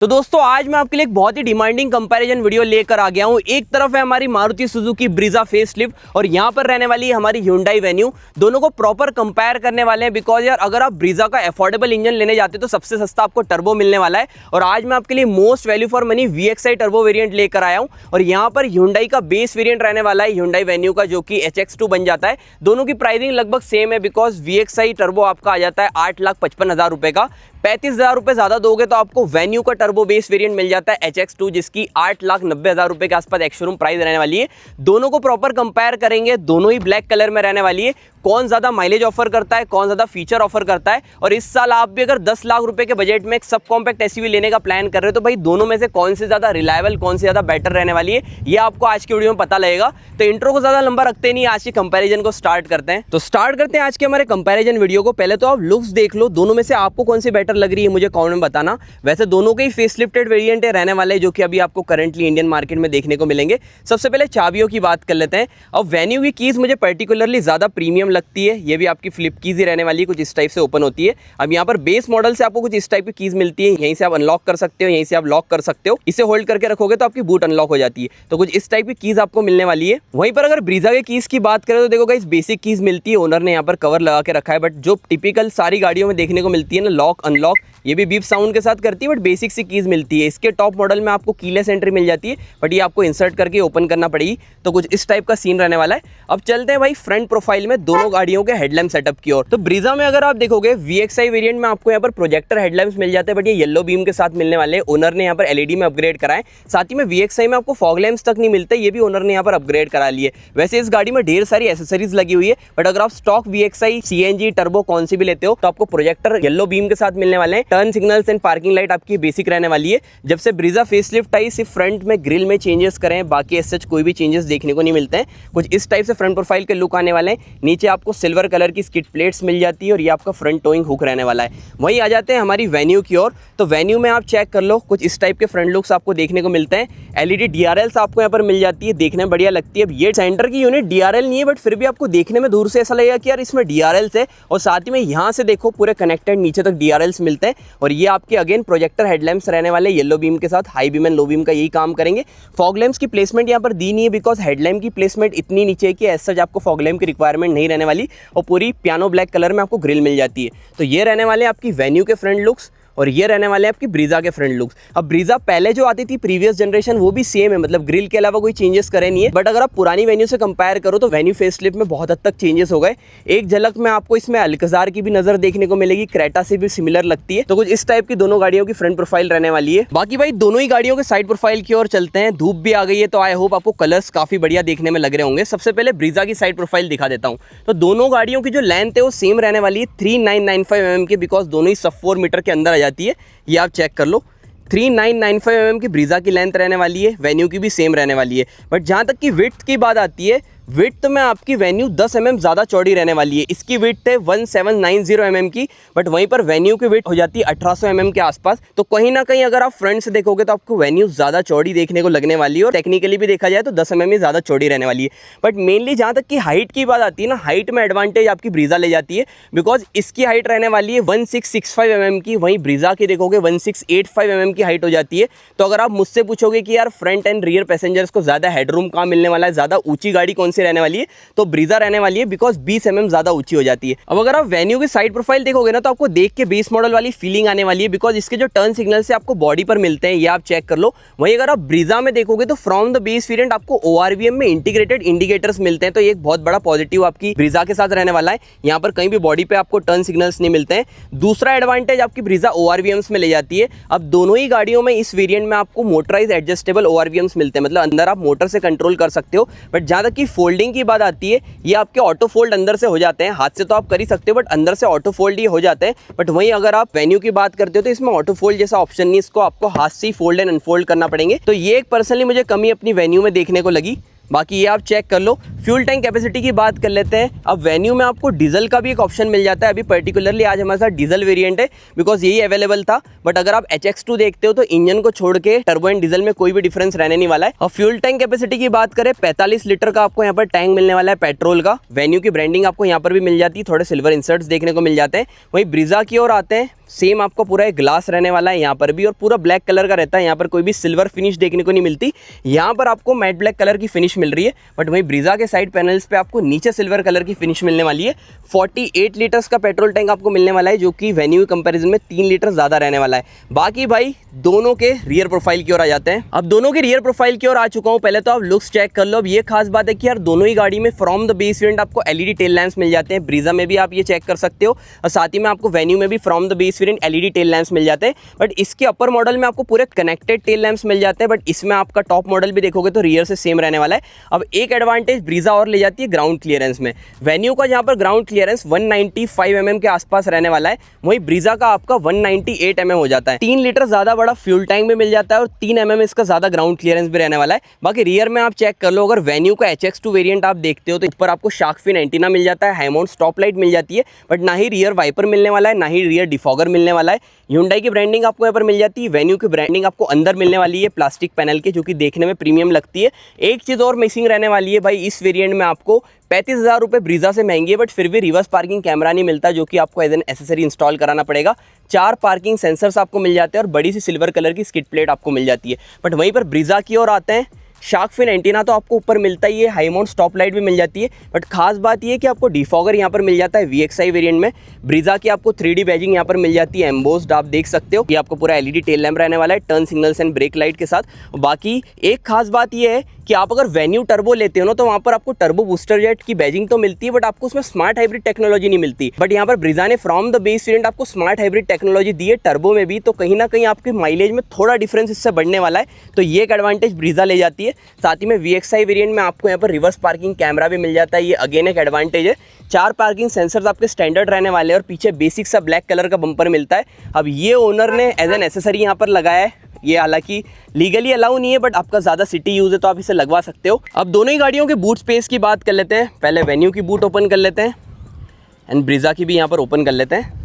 तो दोस्तों आज मैं आपके लिए एक बहुत ही डिमांडिंग कंपैरिजन वीडियो लेकर आ गया हूं। एक तरफ है हमारी मारुति सुजुकी ब्रीजा फेसलिफ्ट और यहां पर रहने वाली है हमारी Hyundai वेन्यू। दोनों को प्रॉपर कंपेयर करने वाले हैं बिकॉज यार अगर आप ब्रीजा का अफोर्डेबल इंजन लेने जाते तो सबसे सस्ता आपको टर्बो मिलने वाला है। और आज मैं आपके लिए most value for money VXI turbo variant लेकर आया हूँ और यहाँ पर Hyundai का बेस वेरियंट रहने वाला है Hyundai वेन्यू का, जो कि HX2 बन जाता है। दोनों की प्राइसिंग लगभग सेम है बिकॉज VXI टर्बो आपका आ जाता है 8,55,000 रुपए का। 35,000 रुपए ज्यादा दोगे तो आपको वेन्यू का टर्बो बेस वेरिएंट मिल जाता है HX2, जिसकी 8,90,000 रुपए के आसपास एक्स-शोरूम प्राइस रहने वाली है। दोनों को प्रॉपर कंपेयर करेंगे, दोनों ही ब्लैक कलर में रहने वाली है। कौन ज्यादा माइलेज ऑफर करता है, कौन ज्यादा फीचर ऑफर करता है, और इस साल आप भी अगर 10 लाख रुपए के बजट में एक सब कॉम्पैक्ट एसयूवी लेने का प्लान कर रहे हो तो भाई दोनों में से कौन से ज्यादा रिलायबल, कौन से ज्यादा बेटर रहने वाली है, ये आपको आज की वीडियो में पता लगेगा। तो इंट्रो को ज्यादा लंबा रखते नहीं, आज के कंपैरिजन को स्टार्ट करते हैं। तो स्टार्ट करते हैं आज के हमारे कंपैरिजन वीडियो को। पहले तो आप लुक्स देख लो, दोनों में से आपको कौन सी बेटर लग रही है मुझे कमेंट में बताना। वैसे दोनों के ही फेसलिफ्टेड वेरिएंट रहने वाले जो कि अभी आपको करंटली इंडियन मार्केट में देखने को मिलेंगे। सबसे पहले चाबियों की बात कर लेते हैं। अब वेन्यू की कीज मुझे पर्टिकुलरली ज्यादा प्रीमियम लगती है। ये भी आपकी फ्लिप कीज ही रहने वाली है, कुछ इस टाइप से ओपन होती है। अब यहाँ पर बेस मॉडल से आपको कुछ इस टाइप की कीज मिलती है, यहीं से आप अनलॉक कर सकते हो, यहीं से आप लॉक कर सकते हो। इसे होल्ड करके रखोगे तो आपकी बूट अनलॉक हो जाती है। तो कुछ इस टाइप की कीज आपको मिलने वाली है। वहीं पर अगर ब्रीजा के कीज की बात करें तो देखो गाइस, बेसिक कीज मिलती है, ओनर ने यहाँ पर कवर लगा के रखा है। बट जो टिपिकल सारी गाड़ियों में देखने को मिलती है ना, लॉक अनलॉक, ये भी बीप साउंड के साथ करती है, बट बेसिक सी कीज मिलती है। इसके टॉप मॉडल में आपको कीलेस एंट्री मिल जाती है, बट ये आपको इंसर्ट करके ओपन करना पड़ेगी। तो कुछ इस टाइप का सीन रहने वाला है। अब चलते हैं भाई फ्रंट प्रोफाइल में दोनों गाड़ियों के हेडलैम्प सेटअप की ओर। तो ब्रीजा में अगर आप देखोगे VXI वेरिएंट में आपको यहाँ पर प्रोजेक्टर हेडलैम्प्स मिल जाते हैं, बट ये येलो बीम के साथ मिलने वाले हैं। ओनर ने यहाँ पर LED में अपग्रेड कराए। साथ ही में VXI में आपको फॉग लैंप्स तक नहीं मिलते, ये भी ओनर ने यहाँ पर अपग्रेड करा लिए। वैसे इस गाड़ी में ढेर सारी एसेसरीज लगी हुई है, बट अगर आप स्टॉक VXI CNG टर्बो कौन सी भी लेते हो तो आपको प्रोजेक्टर येलो बीम के साथ मिलने वाले हैं। Turn signals and parking light आपकी बेसिक रहने वाली है। जब से ब्रीजा फेसलिफ्ट आई, सिर्फ फ्रंट में ग्रिल में चेंजेस करें, बाकी ऐसे कोई भी चेंजेस देखने को नहीं मिलते हैं। कुछ इस टाइप से फ्रंट प्रोफाइल के लुक आने वाले हैं। नीचे आपको सिल्वर कलर की स्किड प्लेट्स मिल जाती है और ये आपका फ्रंट टोइंग हुक रहने वाला है। वहीं आ जाते हैं हमारी वेन्यू की ओर। तो वेन्यू में आप चेक कर लो, कुछ इस टाइप के फ्रंट लुक्स आपको देखने को मिलते हैं। LED DRLs आपको यहाँ पर मिल जाती है, देखने में बढ़िया लगती है। अब ये सेंटर की यूनिट DRL नहीं है, बट फिर भी आपको देखने में दूर से ऐसा लगेगा कि यार इसमें DRLs है। और साथ ही में यहाँ से देखो पूरे कनेक्टेड नीचे तक DRLs मिलते हैं। और ये आपके अगेन प्रोजेक्टर हेडलैम्प्स रहने वाले येलो बीम के साथ, high beam and low beam का यही काम करेंगे। फॉग लैंप्स की प्लेसमेंट यहाँ पर दी नहीं है बिकॉज हेडलैम्प की प्लेसमेंट इतनी नीचे है कि ऐसा आपको फॉग लैंप की रिक्वायरमेंट नहीं रहने वाली। और पूरी पियानो ब्लैक कलर में आपको ग्रिल मिल जाती है। तो ये रहने वाले आपकी वेन्यू के फ्रंट लुक्स और ये रहने वाले हैं आपकी ब्रीजा के फ्रंट लुक्स। अब ब्रीजा पहले जो आती थी प्रीवियस जनरेशन वो भी सेम है, मतलब ग्रिल के अलावा कोई चेंजेस करे नहीं है। बट अगर आप पुरानी वेन्यू से कंपेयर करो तो वेन्यू फेसलिफ्ट में बहुत हद तक चेंजेस हो गए। एक झलक में आपको इसमें अल्कजार की भी नजर देखने को मिलेगी, क्रेटा से भी सिमिलर लगती है। तो कुछ इस टाइप की दोनों गाड़ियों की फ्रंट प्रोफाइल रहने वाली है। बाकी भाई दोनों ही गाड़ियों के साइड प्रोफाइल की ओर चलते हैं। धूप भी आ गई है तो आई होप आपको कलर्स काफी बढ़िया देखने में लग रहे होंगे। सबसे पहले ब्रीजा की साइड प्रोफाइल दिखा देता हूँ। तो दोनों गाड़ियों की जो लेंथ है वो सेम रहने वाली है, 3995 mm की, बिकॉज दोनों ही सब 4 मीटर के अंदर आ जाती है। ये आप चेक कर लो, 3995 mm की ब्रीजा की लेंथ रहने वाली है। वेन्यू की भी सेम रहने वाली है। बट जहाँ तक की विड्थ की बात आती है, विड्थ में आपकी वेन्यू 10 mm ज़्यादा चौड़ी रहने वाली है। इसकी विड्थ है 1790 mm की, बट वहीं पर वेन्यू की विड्थ हो जाती है 1800 mm के आसपास। तो कहीं ना कहीं अगर आप फ्रंट से देखोगे तो आपको वेन्यू ज़्यादा चौड़ी देखने को लगने वाली है। और टेक्निकली भी देखा जाए तो 10 mm ही ज़्यादा चौड़ी रहने वाली है। बट मेनली जहाँ तक की हाइट की बात आती है ना, हाइट में एडवांटेज आपकी ब्रीजा ले जाती है बिकॉज इसकी हाइट रहने वाली है 1665 mm की। वहीं ब्रीजा की देखोगे 1685 mm की हाइट हो जाती है। तो अगर आप मुझसे पूछोगे कि यार फ्रंट एंड रियर पैसेंजर्स को ज़्यादा हेडरूम कहाँ मिलने वाला है, ज़्यादा ऊंची गाड़ी कौन सी रहने वाली है, तो ब्रीजा रहने वाली है बिकॉज 20 mm ज्यादा ऊंची हो जाती है। अब अगर आप वेन्यू की साइड प्रोफाइल देखोगे ना तो आपको देख के बेस मॉडल वाली फीलिंग आने वाली है बिकॉज इसके जो टर्न सिग्नल से आपको बॉडी पर मिलते हैं, ये आप चेक कर लो। वहीं अगर आप ब्रीजा में देखोगे तो फ्रॉम द बेस वेरिएंट आपको ORVM में इंटीग्रेटेड इंडिकेटर्स मिलते हैं। तो एक बहुत बड़ा पॉजिटिव आपकी ब्रीजा के साथ रहने वाला है। यहाँ पर कहीं भी बॉडी पे आपको टर्न सिग्नल्स नहीं मिलते हैं। दूसरा एडवांटेज आपकी ब्रीजा ORVMs में ले जाती है। अब दोनों ही गाड़ियों में इस वेरिएंट में आपको मोटराइज एडजस्टेबल ORVMs मिलते हैं, मतलब अंदर आप मोटर से कंट्रोल कर सकते हो। बट जहाँ तक की फोल्डिंग की बात आती है, ये आपके ऑटो फोल्ड अंदर से हो जाते हैं। हाथ से तो आप कर ही सकते हो बट अंदर से ऑटो फोल्ड ही हो जाते हैं। बट वहीं अगर आप वेन्यू की बात करते हो तो इसमें ऑटो फोल्ड जैसा ऑप्शन नहीं, इसको आपको हाथ से ही फोल्ड एंड अनफोल्ड करना पड़ेंगे। तो ये एक पर्सनली मुझे कमी अपनी वेन्यू में देखने को लगी। बाकी ये आप चेक कर लो। फ्यूल टैंक कैपेसिटी की बात कर लेते हैं। अब वेन्यू में आपको डीजल का भी एक ऑप्शन मिल जाता है। अभी पर्टिकुलरली आज हमारे साथ डीजल वेरिएंट है बिकॉज यही अवेलेबल था। बट अगर आप HX2 देखते हो तो इंजन को छोड़ के टर्बो एंड डीजल में कोई भी डिफरेंस रहने नहीं वाला है। और फ्यूल टैंक कैपेसिटी की बात करें, 45 लीटर का आपको यहाँ पर टैंक मिलने वाला है पेट्रोल का। वेन्यू की ब्रांडिंग आपको यहाँ पर भी मिल जाती है, थोड़े सिल्वर इंसर्ट्स देखने को मिल जाते हैं। वहीं ब्रीजा की ओर आते हैं। सेम आपको पूरा एक ग्लास रहने वाला है यहाँ पर भी, और पूरा ब्लैक कलर का रहता है। यहाँ पर कोई भी सिल्वर फिनिश देखने को नहीं मिलती, यहाँ पर आपको मैट ब्लैक कलर की फिनिश मिल रही है। बट वहीं ब्रीजा के साइड पैनल्स पे आपको नीचे सिल्वर कलर की फिनिश मिलने वाली है। 48 लीटर्स का पेट्रोल टैंक आपको मिलने वाला है, जो कि वेन्यू कंपैरिजन में 3 लीटर ज़्यादा रहने वाला है। बाकी भाई दोनों के रियर प्रोफाइल की ओर आ जाते हैं। अब दोनों के रियर प्रोफाइल की ओर आ चुका हूँ। पहले तो आप लुक्स चेक कर लो। अब ये खास बात है कि यार दोनों ही गाड़ी में फ्रॉम द बेस वेरिएंट आपको एलईडी टेल लैंप्स मिल जाते हैं। ब्रीजा में भी आप ये चेक कर सकते हो, और साथ ही में आपको वेन्यू में भी from the base variant LED tail lamps मिल जाते हैं। बट इसके अपर मॉडल में आपको पूरे कनेक्टेड टेल लैंप्स मिल जाते हैं। बट इसमें आपका टॉप मॉडल भी देखोगे तो रियर से सेम रहने वाला है। अब एक एडवांटेज ब्रीजा और ले जाती है ग्राउंड क्लियरेंस में। वेन्यू का जहाँ पर ग्राउंड क्लियरेंस 195 mm के आसपास रहने वाला है, वहीं ब्रीजा का आपका 198 mm हो जाता है। 3 लीटर ज़्यादा बड़ा फ्यूल टैंक भी मिल जाता है, और 3 mm इसका ज़्यादा ग्राउंड क्लियरेंस भी रहने वाला है। बाकी रियर में आप चेक कर लो, अगर वेन्यू का HX2 वेरिएंट आप देखते हो तो ऊपर आपको शार्क फिन एंटीना मिल जाता है, हाई माउंट स्टॉप लाइट मिल जाती है, बट ना ही रियर वाइपर मिलने वाला है, ना ही रियर डिफॉगर मिलने वाला है। Hyundai की ब्रांडिंग आपको यहाँ पर मिल जाती है। वेन्यू की ब्रांडिंग आपको अंदर मिलने वाली है प्लास्टिक पैनल के, जो कि देखने में प्रीमियम लगती है। एक चीज़ और मिसिंग रहने वाली है भाई इस वेरिएंट में, आपको 35,000 रुपये ब्रीजा से महंगी है, बट फिर भी रिवर्स पार्किंग कैमरा नहीं मिलता, जो कि आपको एज एन एसेसरी इंस्टॉल कराना पड़ेगा। 4 पार्किंग सेंसर्स आपको मिल जाते हैं, और बड़ी सी सिल्वर कलर की स्किड प्लेट आपको मिल जाती है। बट वहीं पर ब्रीजा की ओर आते हैं, शार्क फिन एंटीना तो आपको ऊपर मिलता ही है, हाई माउंट स्टॉप लाइट भी मिल जाती है। बट खास बात ये है कि आपको डिफॉगर यहाँ पर मिल जाता है VXI वेरिएंट में। ब्रीजा की आपको 3D बैजिंग यहाँ पर मिल जाती है, एम्बोस्ड आप देख सकते हो। ये आपको पूरा LED टेल लैंप रहने वाला है, turn signals and brake light के साथ। बाकी एक खास बात ये है कि आप अगर वेन्यू टर्बो लेते हो ना, तो वहाँ पर आपको टर्बो बूस्टर जेट की बैजिंग तो मिलती है, बट आपको उसमें स्मार्ट हाइब्रिड टेक्नोलॉजी नहीं मिलती। बट यहाँ पर ब्रीजा ने फ्रॉम द बेस वेरिएंट आपको स्मार्ट हाइब्रिड टेक्नोलॉजी दी है टर्बो में भी, तो कहीं ना कहीं आपके माइलेज में थोड़ा डिफरेंस इससे बढ़ने वाला है। तो ये एक एडवांटेज ब्रीजा ले जाती है। साथ ही में VXI वेरिएंट में आपको यहाँ पर रिवर्स पार्किंग कैमरा भी मिल जाता है, ये अगेन एक एडवांटेज है। 4 पार्किंग सेंसर्स आपके स्टैंडर्ड रहने वाले हैं, और पीछे बेसिक सा ब्लैक कलर का बम्पर मिलता है। अब ये ओनर ने एज एन एसेसरी यहाँ पर लगाया है। ये हालांकि लीगली अलाउ नहीं है, बट आपका ज़्यादा सिटी यूज़ है तो आप इसे लगवा सकते हो। अब दोनों ही गाड़ियों के बूट स्पेस की बात कर लेते हैं। पहले वेन्यू की बूट ओपन कर लेते हैं, एंड ब्रीजा की भी यहाँ पर ओपन कर लेते हैं।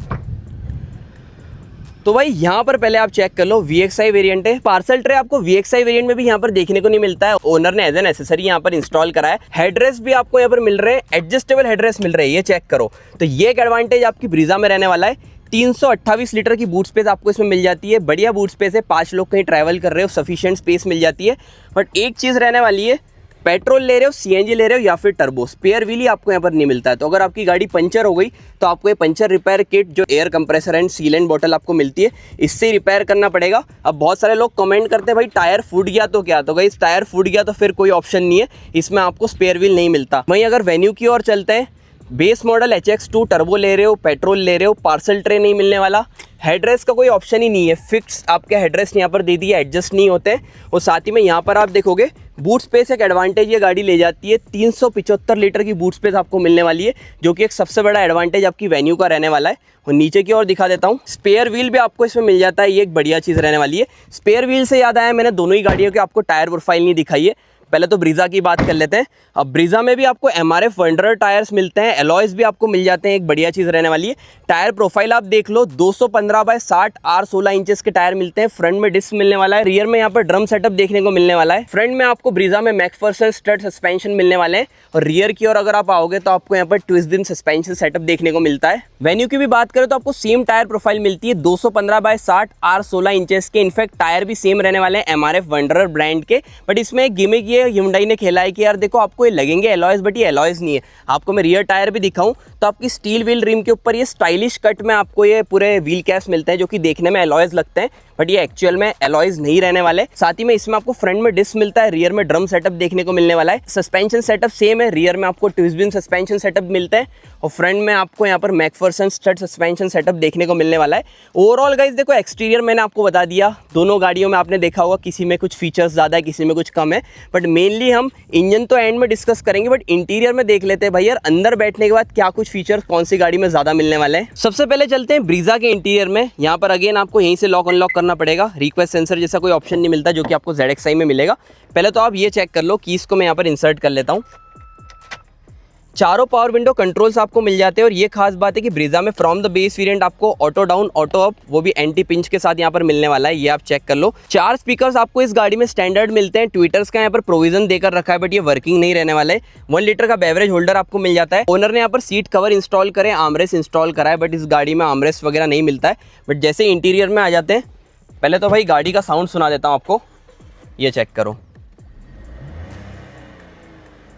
तो भाई यहाँ पर पहले आप चेक कर लो, VXI वेरिएंट है। पार्सल ट्रे आपको VXI वेरिएंट में भी यहाँ पर देखने को नहीं मिलता है, ओनर ने एज एन एसेसरी यहाँ पर इंस्टॉल करा है। हेडरेस्ट भी आपको यहाँ पर मिल रहे हैं, एडजस्टेबल हेडरेस्ट मिल रहे हैं, ये चेक करो। तो ये एक एडवांटेज आपकी ब्रीजा में रहने वाला है। 328 लीटर की बूट स्पेस आपको इसमें मिल जाती है, बढ़िया बूट स्पेस है। 5 लोग कहीं ट्रैवल कर रहे हो, सफिशिएंट स्पेस मिल जाती है। बट एक चीज़ रहने वाली है, पेट्रोल ले रहे हो, CNG ले रहे हो या फिर टर्बो, स्पेयर व्हील ही आपको यहाँ पर नहीं मिलता है। तो अगर आपकी गाड़ी पंचर हो गई तो आपको ये पंचर रिपेयर किट, जो air compressor and sealant bottle आपको मिलती है, इससे रिपेयर करना पड़ेगा। अब बहुत सारे लोग कमेंट करते हैं भाई टायर फूट गया तो क्या, तो भाई टायर फूट गया तो फिर कोई ऑप्शन नहीं है, इसमें आपको स्पेयर व्हील नहीं मिलता। वहीं अगर वेन्यू की ओर चलते हैं, बेस मॉडल HX2 टर्बो ले रहे हो, पेट्रोल ले रहे हो, पार्सल ट्रे नहीं मिलने वाला। हेडरेस्ट का कोई ऑप्शन ही नहीं है, फिक्स आपके हेडरेस्ट यहाँ पर दे दिए, एडजस्ट नहीं होते हैं। और साथ ही में यहाँ पर आप देखोगे बूट स्पेस एक एडवांटेज ये गाड़ी ले जाती है। 375 लीटर की बूट स्पेस आपको मिलने वाली है, जो कि एक सबसे बड़ा एडवांटेज आपकी वेन्यू का रहने वाला है। और नीचे की ओर दिखा देता हूँ, स्पेयर व्हील भी आपको इसमें मिल जाता है, ये एक बढ़िया चीज़ रहने वाली है। स्पेयर व्हील से याद आया, मैंने दोनों ही गाड़ियों के आपको टायर प्रोफाइल नहीं दिखाई है। पहले तो ब्रीजा की बात कर लेते हैं। अब ब्रीजा में भी आपको MRF वंडरर टायर्स मिलते हैं, एलॉयज भी आपको मिल जाते हैं, एक बढ़िया चीज़ रहने वाली है। टायर प्रोफाइल आप देख लो, 215/60 R16 इंचेस के टायर मिलते हैं। फ्रंट में डिस्क मिलने वाला है, रियर में यहाँ पर ड्रम सेटअप देखने को मिलने वाला है। फ्रंट में आपको ब्रीजा में मैकफर्सन स्टड सस्पेंशन मिलने वाले हैं, और रियर की ओर अगर आप आओगे तो आपको यहाँ पर ट्विस्ट बिन सस्पेंशन सेटअप देखने को मिलता है। वेन्यू की भी बात करें तो आपको सेम टायर प्रोफाइल मिलती है, 215/60 R16 इंचेस के। इनफैक्ट टायर भी सेम रहने वाले हैं MRF वंडरर ब्रांड के। बट इसमें एक गिमिक ये Hyundai ने खेला है कि यार देखो आपको ये लगेंगे एलॉयज, बट ये एलॉयज नहीं है। आपको मैं रियर टायर भी दिखाऊं तो आपकी स्टील व्हील रिम के ऊपर ये स्टाइलिश कट में आपको ये पूरे व्हील कैप्स मिलते हैं, जो कि देखने में एलॉयज लगते हैं, बट ये एक्चुअल में एलॉयज नहीं रहने वाले। साथ ही में इसमें आपको फ्रंट में डिस्क मिलता है, रियर में ड्रम सेटअप देखने को मिलने वाला है। सस्पेंशन सेटअप सेम है, रियर में आपको ट्विस्ट बिन सस्पेंशन सेटअप मिलता है, और फ्रंट में आपको यहाँ पर मैकफर्सन स्टड सस्पेंशन सेटअप देखने को मिलने वाला है। ओवरऑल गाइस देखो, एक्सटीरियर मैंने आपको बता दिया, दोनों गाड़ियों में आपने देखा होगा किसी में कुछ फीचर्स ज़्यादा है, किसी में कुछ कम है। बट मेनली हम इंजन तो एंड में डिस्कस करेंगे, बट इंटीरियर में देख लेते हैं भाई यार अंदर बैठने के बाद क्या कुछ फीचर्स कौन सी गाड़ी में ज़्यादा मिलने वाले हैं। सबसे पहले चलते हैं ब्रीजा के इंटीरियर में। यहाँ पर अगेन आपको यहीं से लॉक अनलॉक करना पड़ेगा, रिक्वेस्ट सेंसर जैसा कोई ऑप्शन नहीं मिलता, जो कि आपको ZXi में मिलेगा। पहले तो आप ये चेक कर लो, कीज को मैं यहाँ पर इंसर्ट कर लेता हूँ। चारों पावर विंडो कंट्रोल्स आपको मिल जाते हैं और ये खास बात है कि ब्रीजा में फ्रॉम द बेस वेरिएंट आपको ऑटो डाउन ऑटो अप वो भी एंटी पिंच के साथ यहाँ पर मिलने वाला है, ये आप चेक कर लो। 4 स्पीकर्स आपको इस गाड़ी में स्टैंडर्ड मिलते हैं, ट्विटर्स का यहाँ पर प्रोविजन देकर रखा है बट ये वर्किंग नहीं रहने वाला है। 1 लीटर का बेवरेज होल्डर आपको मिल जाता है। ओनर ने यहाँ पर सीट कवर इंस्टॉल करे, आर्मरेस्ट इंस्टॉल करा है बट इस गाड़ी में आर्मरेस्ट वगैरह नहीं मिलता है। बट जैसे इंटीरियर में आ जाते हैं, पहले तो भाई गाड़ी का साउंड सुना देता हूँ आपको, ये चेक करो।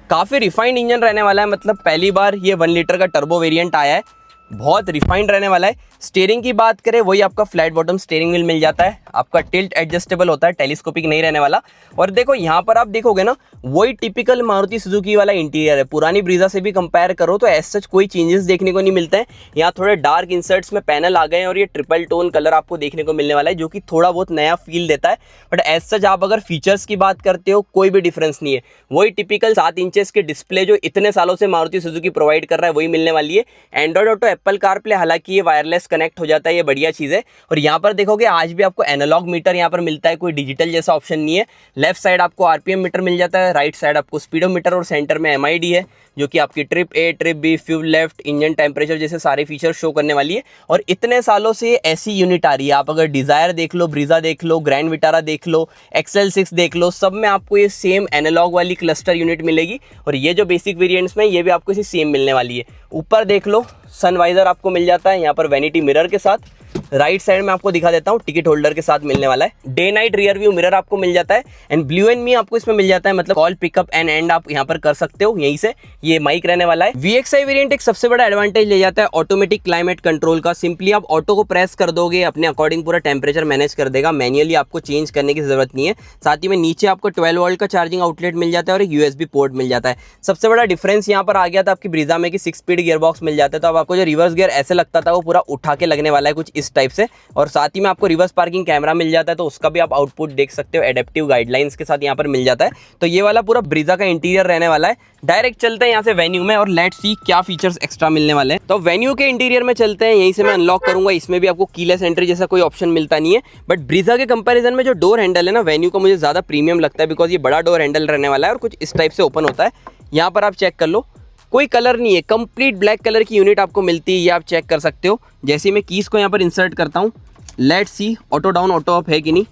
काफ़ी रिफाइंड इंजन रहने वाला है, मतलब पहली बार ये 1 लीटर का टर्बो वेरिएंट आया है, बहुत रिफाइंड रहने वाला है। स्टीयरिंग की बात करें, वही आपका फ्लैट बॉटम स्टीयरिंग व्हील मिल जाता है, आपका टिल्ट एडजस्टेबल होता है, टेलीस्कोपिक नहीं रहने वाला। और देखो यहाँ पर आप देखोगे ना, वही टिपिकल मारुति सुजुकी वाला इंटीरियर है। पुरानी ब्रीजा से भी कंपेयर करो तो एज सच कोई चेंजेस देखने को नहीं मिलते हैं। यहाँ थोड़े डार्क इंसर्ट्स में पैनल आ गए हैं और ये ट्रिपल टोन कलर आपको देखने को मिलने वाला है, जो कि थोड़ा बहुत नया फील देता है। बट एज सच आप अगर फीचर्स की बात करते हो, कोई भी डिफरेंस नहीं है। वही टिपिकल 7 इंचेस के डिस्प्ले जो इतने सालों से मारुति सुजुकी प्रोवाइड कर रहा है, वही मिलने वाली है। एंड्रॉइड ऑटो, एप्पल कारप्ले, हालांकि ये वायरलेस कनेक्ट हो जाता है, ये बढ़िया चीज़ है। और यहाँ पर देखोगे आज भी आपको एनालॉग मीटर यहाँ पर मिलता है, कोई डिजिटल जैसा ऑप्शन नहीं है। लेफ्ट साइड आपको आरपीएम मीटर मिल जाता है, राइट साइड आपको स्पीडोमीटर और सेंटर में एमआईडी है, जो कि आपकी trip A, trip B, fuel left, engine temperature जैसे सारे फीचर शो करने वाली है। और इतने सालों से ऐसी यूनिट आ रही है, आप अगर डिजायर देख लो, ब्रीजा देख लो, ग्रैंड विटारा देख लो, XL6 देख लो, सब में आपको ये सेम एनालॉग वाली क्लस्टर यूनिट मिलेगी। और ये जो बेसिक वेरिएंट्स में ये भी आपको इसी सेम मिलने वाली है। ऊपर देख लो, सनवाइजर आपको मिल जाता है यहाँ पर वैनिटी मिरर के साथ। राइट साइड में आपको दिखा देता हूँ, टिकट होल्डर के साथ मिलने वाला है। Day night rear view mirror आपको मिल जाता है एंड ब्लू एंड मी आपको इसमें मिल जाता है, मतलब कॉल पिकअप एंड एंड आप यहाँ पर कर सकते हो यहीं से। ये माइक रहने वाला है। VXI वेरिएंट एक सबसे बड़ा एडवांटेज ले जाता है ऑटोमेटिक क्लाइमेट कंट्रोल का। सिंपली आप ऑटो को प्रेस कर दोगे, अपने अकॉर्डिंग पूरा टेम्परेचर मैनेज कर देगा, मैन्युअली आपको चेंज करने की जरूरत नहीं है। साथ ही में नीचे आपको 12 वोल्ट का चार्जिंग आउटलेट मिल जाता है और एक USB पोर्ट मिल जाता है। सबसे बड़ा डिफरेंस यहाँ पर आ गया था आपकी ब्रीजा में कि 6 स्पीड गियर बॉक्स मिल जाता है, तो अब आपको जो रिवर्स गियर ऐसे लगता था वो पूरा उठा के लगने वाला है कुछ इस टाइप से। और साथ ही में आपको रिवर्स पार्किंग कैमरा मिल जाता है, तो उसका भी आप आउटपुट देख सकते हो, एडेप्टिव गाइडलाइंस के साथ यहाँ पर मिल जाता है। तो ये वाला पूरा ब्रीजा का इंटीरियर रहने वाला है। डायरेक्ट चलते हैं यहाँ से वेन्यू में और लेट्स सी क्या फीचर्स एक्स्ट्रा मिलने वाले हैं। तो वेन्यू के इंटीरियर में चलते हैं, यहीं से मैं अनलॉक करूंगा। इसमें भी आपको कीलेस एंट्री जैसा कोई ऑप्शन मिलता नहीं है, बट ब्रीजा के कंपैरिजन में जो डोर हैंडल है ना, वेन्यू का मुझे ज़्यादा प्रीमियम लगता है, बिकॉज ये बड़ा डोर हैंडल रहने वाला है और कुछ इस टाइप से ओपन होता है। यहाँ पर आप चेक कर लो, कोई कलर नहीं है, कंप्लीट ब्लैक कलर की यूनिट आपको मिलती है, ये आप चेक कर सकते हो। जैसे मैं कीज़ को यहाँ पर इंसर्ट करता हूँ, let's see auto down auto up है कि नहीं।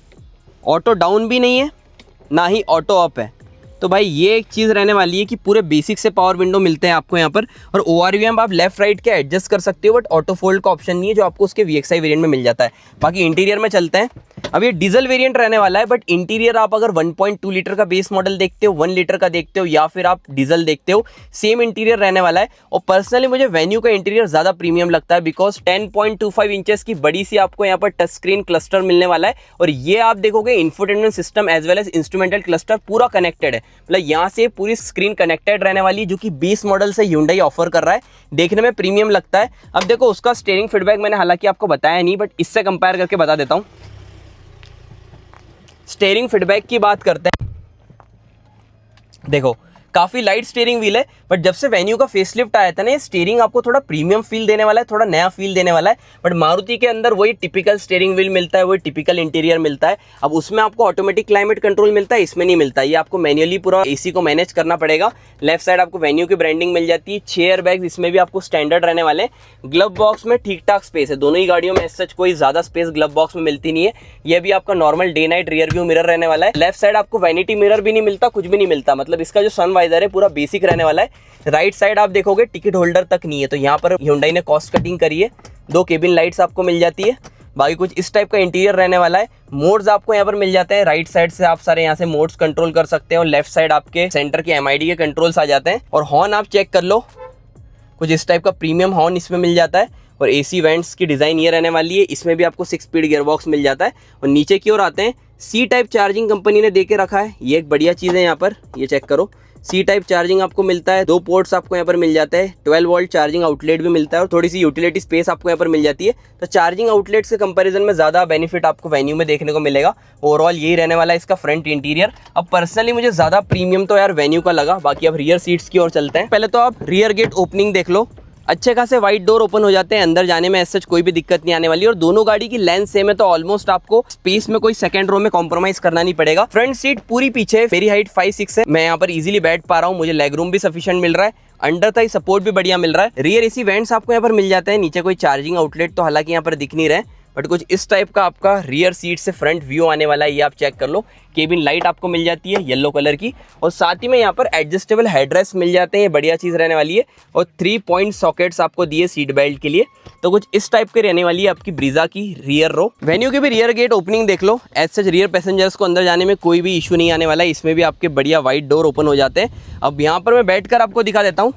ऑटो डाउन भी नहीं है, ना ही ऑटो अप है। तो भाई ये एक चीज़ रहने वाली है कि पूरे बेसिक से पावर विंडो मिलते हैं आपको यहाँ पर। और ORVM आप लेफ्ट राइट के एडजस्ट कर सकते हो, बट ऑटो फोल्ड का ऑप्शन नहीं है, जो आपको उसके VXI वेरिएंट में मिल जाता है। बाकी इंटीरियर में चलते हैं। अब ये डीजल वेरिएंट रहने वाला है, बट इंटीरियर आप अगर 1.2 लीटर का बेस मॉडल देखते हो, 1 लीटर का देखते हो, या फिर आप डीजल देखते हो, सेम इंटीरियर रहने वाला है। और पर्सनली मुझे वेन्यू का इंटीरियर ज़्यादा प्रीमियम लगता है, बिकॉज 10.25 इंचेस की बड़ी सी आपको यहाँ पर टच स्क्रीन क्लस्टर मिलने वाला है। और ये आप देखोगे infotainment system as well as instrumental cluster पूरा कनेक्टेड है, मतलब यहाँ से पूरी स्क्रीन कनेक्टेड रहने वाली है, जो कि 20 मॉडल से Hyundai ऑफर कर रहा है। देखने में प्रीमियम लगता है। अब देखो उसका स्टीयरिंग फीडबैक मैंने हालांकि आपको बताया नहीं, बट इससे कंपेयर करके बता देता हूँ। स्टीयरिंग फीडबैक की बात करते हैं, देखो काफ़ी लाइट स्टीयरिंग व्हील है, बट जब से वेन्यू का फेसलिफ्ट आया था ना, ये स्टीयरिंग आपको थोड़ा प्रीमियम फील देने वाला है, थोड़ा नया फील देने वाला है। बट मारुति के अंदर वही टिपिकल स्टीयरिंग व्हील मिलता है, वही टिपिकल इंटीरियर मिलता है। अब उसमें आपको ऑटोमेटिक क्लाइमेट कंट्रोल मिलता है, इसमें नहीं मिलता। ये आपको मैन्युअली पूरा AC को मैनेज करना पड़ेगा। लेफ्ट साइड आपको वेन्यू की ब्रांडिंग मिल जाती है। 6 एयरबैग्स इसमें भी आपको स्टैंडर्ड रहने वाले। ग्लव बॉक्स में ठीक ठाक स्पेस है, दोनों ही गाड़ियों में सच कोई ज़्यादा स्पेस ग्लव बॉक्स में मिलती नहीं है। ये भी आपका normal day night rear view mirror रहने वाला है। लेफ्ट साइड आपको वैनिटी मिरर भी नहीं मिलता, कुछ भी नहीं मिलता, मतलब इसका जो सनवाइजर है पूरा बेसिक रहने वाला है। राइट साइड आप देखोगे टिकट होल्डर तक नहीं है, तो यहाँ पर Hyundai ने कॉस्ट कटिंग करी है। 2 केबिन लाइट्स आपको मिल जाती है। बाकी कुछ इस टाइप का इंटीरियर रहने वाला है। मोड्स आपको यहाँ पर मिल जाते हैं, राइट साइड से आप सारे यहाँ से मोड्स कंट्रोल कर सकते हैं, और लेफ्ट साइड आपके सेंटर के MID के कंट्रोल्स आ जाते हैं। और हॉर्न आप चेक कर लो, कुछ इस टाइप का प्रीमियम हॉर्न इसमें मिल जाता है। और AC वेंट्स की डिज़ाइन ये रहने वाली है, इसमें भी आपको 6 स्पीड गियर बॉक्स मिल जाता है। और नीचे की ओर आते हैं, C टाइप चार्जिंग कंपनी ने दे के रखा है, ये एक बढ़िया चीज़ है। यहाँ पर ये चेक करो, C टाइप चार्जिंग आपको मिलता है। 2 पोर्ट्स आपको यहाँ पर मिल जाते हैं, 12 वोल्ट चार्जिंग आउटलेट भी मिलता है, और थोड़ी सी यूटिलिटी स्पेस आपको यहाँ पर मिल जाती है। तो चार्जिंग आउटलेट्स के कंपैरिजन में ज़्यादा बेनिफिट आपको वेन्यू में देखने को मिलेगा। ओवरऑल यही रहने वाला है इसका फ्रंट इंटीरियर। अब पर्सनली मुझे ज़्यादा प्रीमियम तो यार वेन्यू का लगा। बाकी अब रियर सीट्स की ओर चलते हैं। पहले तो आप रियर गेट ओपनिंग देख लो, अच्छे खासे वाइड डोर ओपन हो जाते हैं, अंदर जाने में ऐसा कोई भी दिक्कत नहीं आने वाली। और दोनों गाड़ी की लेंथ सेम है, तो ऑलमोस्ट आपको स्पेस में कोई सेकंड रो में कॉम्प्रोमाइज करना नहीं पड़ेगा। फ्रंट सीट पूरी पीछे, मेरी हाइट 5'6" है, मैं यहाँ पर इजीली बैठ पा रहा हूँ, मुझे लेग रूम भी सफिशिएंट मिल रहा है। अंडर थाई सपोर्ट भी बढ़िया मिल रहा है। रियर एसी वेंट्स आपको यहाँ पर मिल जाते हैं। नीचे कोई चार्जिंग आउटलेट तो हालांकि यहाँ पर दिख नहीं रहे, बट कुछ इस टाइप का आपका रियर सीट से फ्रंट व्यू आने वाला है, ये आप चेक कर लो। केबिन लाइट आपको मिल जाती है येलो कलर की, और साथ ही में यहाँ पर एडजस्टेबल हेडरेस्ट मिल जाते हैं, ये बढ़िया चीज़ रहने वाली है। और 3 पॉइंट सॉकेट्स आपको दिए सीट बेल्ट के लिए, तो कुछ इस टाइप के रहने वाली है आपकी ब्रीजा की रियर रो। वेन्यू की भी रियर गेट ओपनिंग देख लो। एज सच रियर पैसेंजर्स को अंदर जाने में कोई भी इशू नहीं आने वाला है, इसमें भी आपके बढ़िया वाइड डोर ओपन हो जाते हैं। अब यहाँ पर मैं बैठ कर आपको दिखा देता हूँ।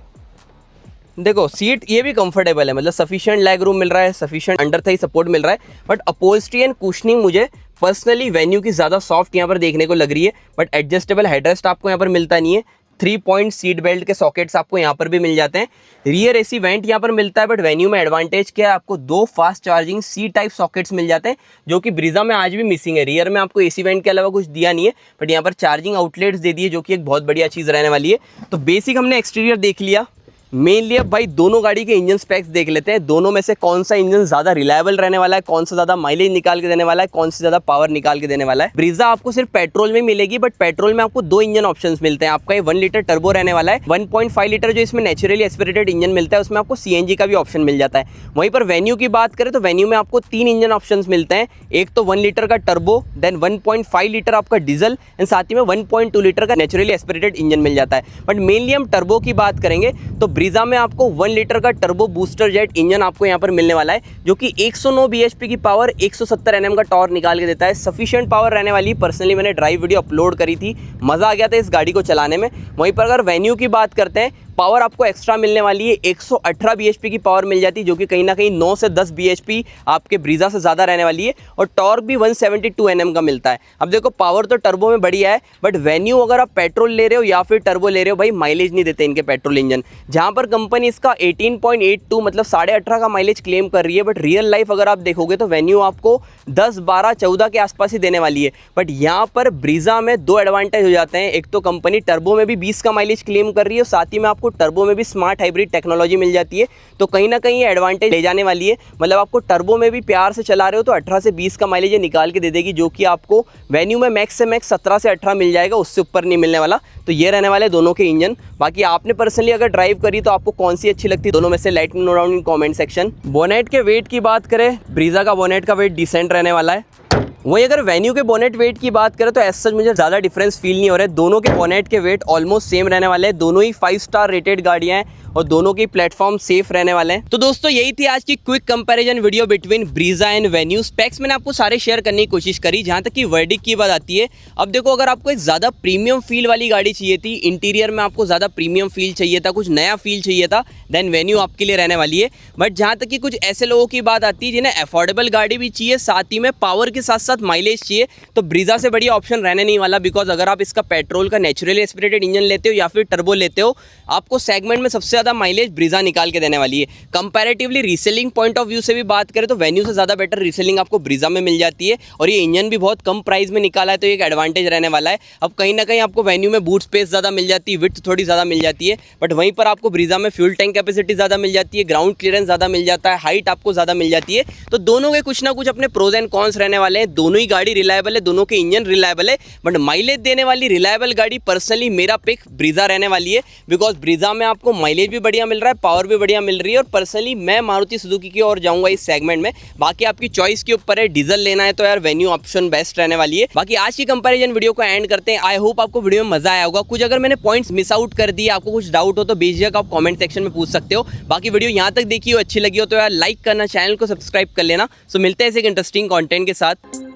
देखो सीट ये भी कंफर्टेबल है, मतलब सफिशिएंट लेग रूम मिल रहा है, सफिशिएंट अंडर थाई सपोर्ट मिल रहा है। बट अपहोल्स्ट्री एंड कुशनिंग मुझे पर्सनली वेन्यू की ज़्यादा सॉफ्ट यहाँ पर देखने को लग रही है। बट एडजस्टेबल हेडरेस्ट आपको यहाँ पर मिलता नहीं है। 3 पॉइंट सीट बेल्ट के सॉकेट्स आपको यहाँ पर भी मिल जाते हैं। रियर एसी वेंट यहाँ पर मिलता है, बट वेन्यू में एडवांटेज क्या है, आपको 2 fast charging C type sockets मिल जाते हैं, जो कि ब्रीजा में आज भी मिसिंग है। रियर में आपको एसी वेंट के अलावा कुछ दिया नहीं है, बट यहाँ पर चार्जिंग आउटलेट्स दे दिए, जो कि एक बहुत बढ़िया चीज़ रहने वाली है। तो बेसिक हमने एक्सटीरियर देख लिया। मेनली अब भाई दोनों गाड़ी के इंजन स्पेक्स देख लेते हैं। दोनों में से कौन सा इंजन ज़्यादा रिलायबल रहने वाला है, कौन सा ज़्यादा माइलेज निकाल के देने वाला है, कौन सा ज़्यादा पावर निकाल के देने वाला है। ब्रीजा आपको सिर्फ पेट्रोल में मिलेगी, बट पेट्रोल में आपको 2 इंजन ऑप्शंस मिलते हैं। आपका ये 1 लीटर टर्बो रहने वाला है, 1.5 लीटर जो इसमें नेचुरली एस्पिरेटेड इंजन मिलता है, उसमें आपको CNG का भी ऑप्शन मिल जाता है। वहीं पर वेन्यू की बात करें तो वेन्यू में आपको 3 इंजन ऑप्शंस मिलते हैं। एक तो 1 लीटर का टर्बो, देन 1.5 लीटर आपका डीजल, एंड साथ ही में 1.2 लीटर का नेचुरली एस्पिरेटेड इंजन मिल जाता है। बट मेनली हम टर्बो की बात करेंगे तो ब्रीजा में आपको 1 लीटर का टर्बो बूस्टर जेट इंजन आपको यहाँ पर मिलने वाला है, जो कि 109 bhp की पावर 170 Nm का टॉर्क निकाल के देता है। सफिशिएंट पावर रहने वाली। पर्सनली मैंने ड्राइव वीडियो अपलोड करी थी, मज़ा आ गया था इस गाड़ी को चलाने में। वहीं पर अगर वेन्यू की बात करते हैं, पावर आपको एक्स्ट्रा मिलने वाली है। 118 bhp की पावर मिल जाती है, जो कि कहीं ना कहीं 9 से 10 bhp आपके ब्रीजा से ज़्यादा रहने वाली है। और टॉर्क भी 172 Nm का मिलता है। अब देखो पावर तो टर्बो में बढ़िया है, बट वेन्यू अगर आप पेट्रोल ले रहे हो या फिर टर्बो ले रहे हो, भाई माइलेज नहीं देते इनके पेट्रोल इंजन। जहाँ पर कंपनी इसका 18.82 मतलब 18.5 का माइलेज क्लेम कर रही है, बट रियल लाइफ अगर आप देखोगे तो वेन्यू आपको 10, 12, 14 के आसपास ही देने वाली है। बट यहाँ पर ब्रीजा में 2 एडवांटेज हो जाते हैं। एक तो कंपनी टर्बो में भी 20 का माइलेज क्लेम कर रही है, और साथ ही में आपको टर्बो में भी स्मार्ट हाइब्रिड टेक्नोलॉजी मिल जाती है। तो कहीं ना कहीं ये एडवांटेज ले जाने वाली है। मतलब आपको टर्बो में भी प्यार से चला रहे हो तो 18 से 20 का माइलेज ये निकाल के दे देगी, जो कि आपको वेन्यू में मैक्स से मैक्स 17 से 18 मिल जाएगा, उससे ऊपर नहीं मिलने वाला। तो ये रहने वाले दोनों के इंजन। बाकी आपने पर्सनली अगर ड्राइव करी तो आपको कौन सी अच्छी लगती है, दोनों में से let me know down in comment section. Bonnet के वेट की बात करें, ब्रीजा का बोनेट का वेट डिसेंट रहने वाला है। वहीं अगर वेन्यू के बोनेट वेट की बात करें तो एज सच मुझे ज़्यादा डिफरेंस फील नहीं हो रहा है। दोनों के बोनेट के वेट ऑलमोस्ट सेम रहने वाले हैं। दोनों ही 5 स्टार रेटेड गाड़ियाँ हैं, और दोनों के प्लेटफॉर्म सेफ रहने वाले हैं। तो दोस्तों यही थी आज की quick comparison video between Brezza and venue. Specs मैंने आपको सारे शेयर करने की कोशिश करी। जहां तक कि वर्डिक्ट की बात आती है, अब देखो अगर आपको एक ज़्यादा प्रीमियम फील वाली गाड़ी चाहिए थी, इंटीरियर में आपको ज़्यादा प्रीमियम फील चाहिए था, कुछ नया फील चाहिए था, देन वेन्यू आपके लिए रहने वाली है। बट जहाँ तक कि कुछ ऐसे लोगों की बात आती है जिन्हें अफोर्डेबल गाड़ी भी चाहिए, साथ ही में पावर के साथ साथ माइलेज चाहिए, तो ब्रीजा से बढ़िया ऑप्शन रहने नहीं वाला। बिकॉज अगर आप इसका पेट्रोल का नेचुरली एस्पिरेटेड इंजन लेते हो या फिर टर्बो लेते हो, आपको सेगमेंट में सबसे ज़्यादा माइलेज ब्रीजा निकाल के देने वाली है। Comparatively reselling point of view से भी बात करें तो वेन्यू से ज़्यादा बेटर रीसेलिंग आपको ब्रीजा में मिल जाती है, और ये इंजन भी बहुत कम प्राइस में निकाला है, तो एक एडवांटेज रहने वाला है। अब कहीं ना कहीं आपको वेन्यू में बूट स्पेस ज़्यादा मिल जाती है, विड्थ थोड़ी ज़्यादा मिल जाती है, बट वहीं पर आपको ब्रीजा में फ्यूल टैंक कैपेसिटी ज़्यादा मिल जाती है, ग्राउंड क्लियरेंस ज़्यादा मिल जाता है, हाइट आपको ज़्यादा मिल जाती है। तो दोनों के कुछ ना कुछ अपने प्रोज एंड कॉन्स रहने वाले हैं। दोनों ही गाड़ी रिलायबल है, दोनों के इंजन रिलायबल है, बट माइलेज देने वाली रिलायबल गाड़ी पर्सनली मेरा पिक ब्रीजा रहने वाली है। बिकॉज ब्रीजा में आपको माइलेज भी बढ़िया मिल रहा है, पावर भी बढ़िया मिल रही है, और पर्सनली मैं मारुति सुजुकी की ओर जाऊंगा इस सेगमेंट में। बाकी आपकी चॉइस के ऊपर है, डीजल लेना है तो यार वेन्यू ऑप्शन बेस्ट रहने वाली है। बाकी आज की कंपैरिजन वीडियो को एंड करते हैं। आई होप आपको वीडियो में मजा आया होगा। कुछ अगर मैंने पॉइंट्स मिस आउट कर दिए, आपको कुछ डाउट हो तो बेझिझक आप कमेंट सेक्शन में पूछ सकते हो। बाकी वीडियो यहाँ तक देखी हो, अच्छी लगी हो तो यार लाइक करना, चैनल को सब्सक्राइब कर लेना। सो मिलते हैं ऐसे एक इंटरेस्टिंग कंटेंट के साथ।